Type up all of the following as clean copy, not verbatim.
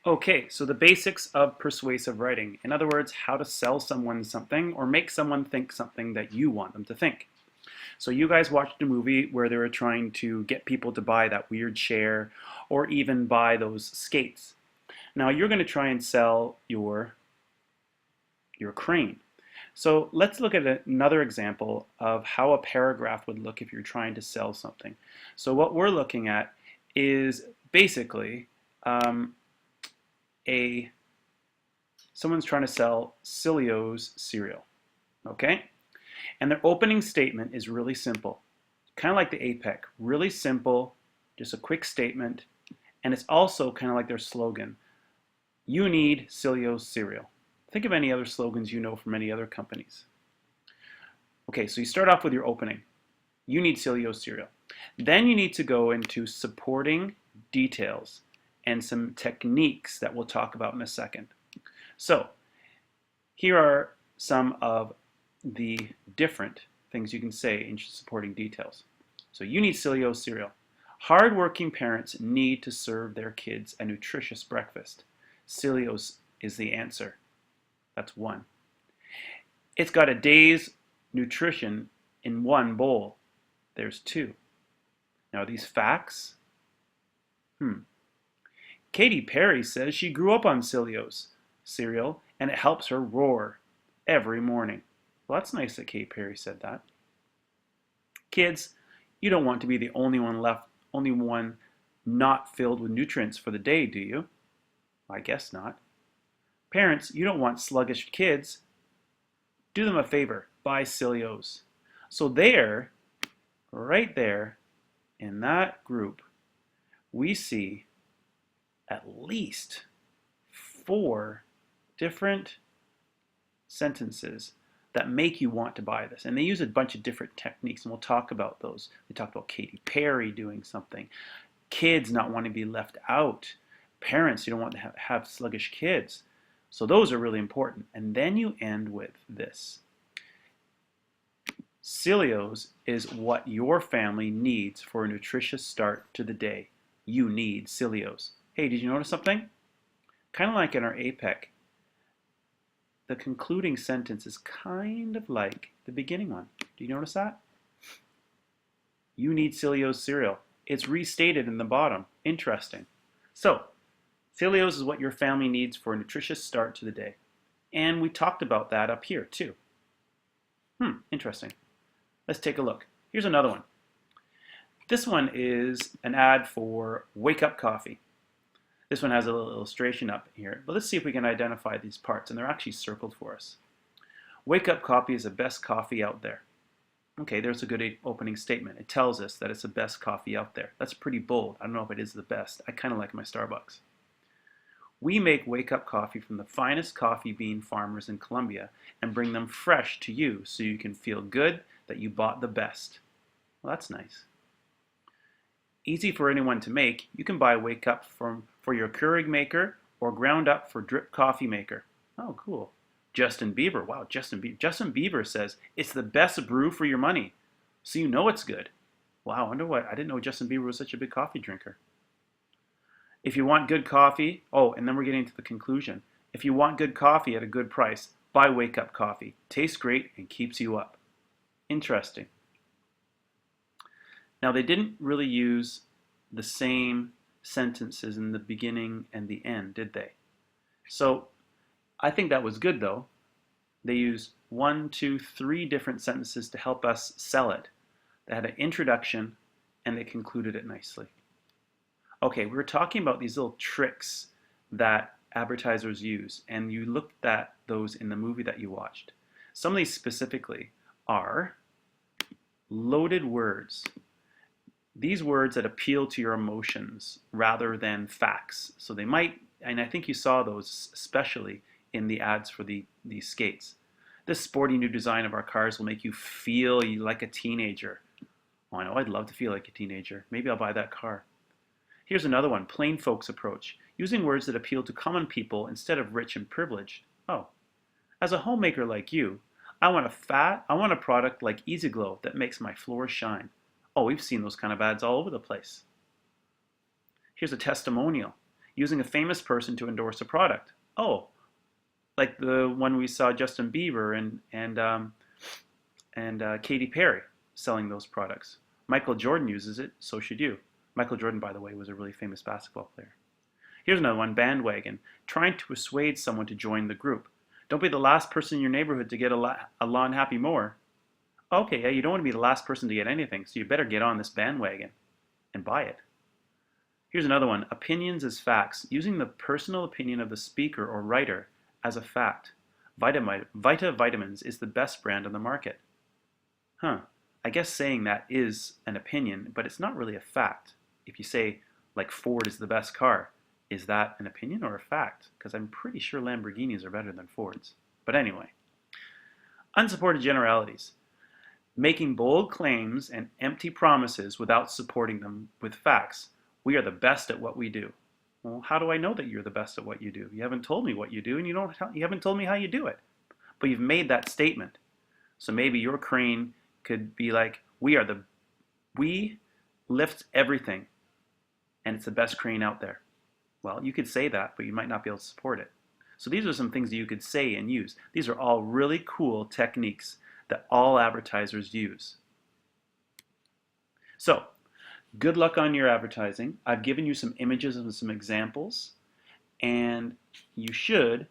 Okay, so the basics of persuasive writing. In other words, how to sell someone something or make someone think something that you want them to think. So you guys watched a movie where they were trying to get people to buy that weird chair or even buy those skates. Now you're going to try and sell your crane. So let's look at another example of how a paragraph would look if you're trying to sell something. So what we're looking at is basically um, a someone's trying to sell Cilio's cereal, okay? And their opening statement is really simple, kind of like the APEC, really simple, just a quick statement, and it's also kind of like their slogan, you need Cilio's cereal. Think of any other slogans you know from any other companies. Okay, so you start off with your opening, you need Cilio's cereal. Then you need to go into supporting details and some techniques that we'll talk about in a second. So here are some of the different things you can say in supporting details. So you need Cilio's cereal. Hardworking parents need to serve their kids a nutritious breakfast. Cilio's is the answer. That's one. It's got a day's nutrition in one bowl. There's two. Now, are these facts? Katy Perry says she grew up on Cilio's cereal and it helps her roar every morning. Well, that's nice that Katy Perry said that. Kids, you don't want to be the only one not filled with nutrients for the day, do you? I guess not. Parents, you don't want sluggish kids. Do them a favor, buy Cilio's. So there, right there, in that group, we see at least 4 different sentences that make you want to buy this. And they use a bunch of different techniques, and we'll talk about those. They talk about Katy Perry doing something, kids not wanting to be left out, parents, you don't want to have sluggish kids. So those are really important. And then you end with this. Cilio's is what your family needs for a nutritious start to the day. You need Cilio's. Hey, did you notice something? Kind of like in our APEC, the concluding sentence is kind of like the beginning one. Do you notice that? You need Cilio's cereal. It's restated in the bottom. Interesting. So, Cilio's is what your family needs for a nutritious start to the day. And we talked about that up here too. Interesting. Let's take a look. Here's another one. This one is an ad for Wake Up Coffee. This one has a little illustration up here, but let's see if we can identify these parts, and they're actually circled for us. Wake Up Coffee is the best coffee out there. Okay, there's a good opening statement. It tells us that it's the best coffee out there. That's pretty bold. I don't know if it is the best. I kind of like my Starbucks. We make Wake Up Coffee from the finest coffee bean farmers in Colombia and bring them fresh to you so you can feel good that you bought the best. Well, that's nice. Easy for anyone to make. You can buy Wake Up for your Keurig maker or ground up for drip coffee maker. Oh, cool. Justin Bieber. Wow, Justin Bieber says it's the best brew for your money. So you know it's good. Wow, I wonder what. I didn't know Justin Bieber was such a big coffee drinker. If you want good coffee, and then we're getting to the conclusion. If you want good coffee at a good price, buy Wake Up Coffee. Tastes great and keeps you up. Interesting. Now, they didn't really use the same sentences in the beginning and the end, did they? So I think that was good, though. They used 1, 2, 3 different sentences to help us sell it. They had an introduction, and they concluded it nicely. Okay, we were talking about these little tricks that advertisers use, and you looked at those in the movie that you watched. Some of these specifically are loaded words. These words that appeal to your emotions rather than facts. So they might, and I think you saw those especially in the ads for these skates. This sporty new design of our cars will make you feel like a teenager. Oh, I know, I'd love to feel like a teenager. Maybe I'll buy that car. Here's another one, plain folks approach, using words that appeal to common people instead of rich and privileged. Oh, as a homemaker like you, I want a product like Easy Glow that makes my floors shine. Oh, we've seen those kind of ads all over the place. Here's a testimonial. Using a famous person to endorse a product. Oh, like the one we saw Justin Bieber and Katy Perry selling those products. Michael Jordan uses it, so should you. Michael Jordan, by the way, was a really famous basketball player. Here's another one, bandwagon. Trying to persuade someone to join the group. Don't be the last person in your neighborhood to get a lawn happy mower. Okay, yeah, you don't want to be the last person to get anything, so you better get on this bandwagon and buy it. Here's another one, opinions as facts. Using the personal opinion of the speaker or writer as a fact. Vita Vitamins is the best brand on the market. Huh, I guess saying that is an opinion, but it's not really a fact. If you say, like, Ford is the best car, is that an opinion or a fact? Because I'm pretty sure Lamborghinis are better than Fords. But anyway, unsupported generalities. Making bold claims and empty promises without supporting them with facts. We are the best at what we do. Well, how do I know that you're the best at what you do? You haven't told me what you do, and you haven't told me how you do it. But you've made that statement. So maybe your crane could be like, we lift everything, and it's the best crane out there. Well, you could say that, but you might not be able to support it. So these are some things that you could say and use. These are all really cool techniques that all advertisers use. So, good luck on your advertising. I've given you some images and some examples, and you should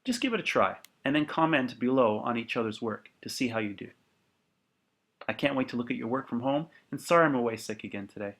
just give it a try and then comment below on each other's work to see how you do. I can't wait to look at your work from home, and sorry I'm away sick again today.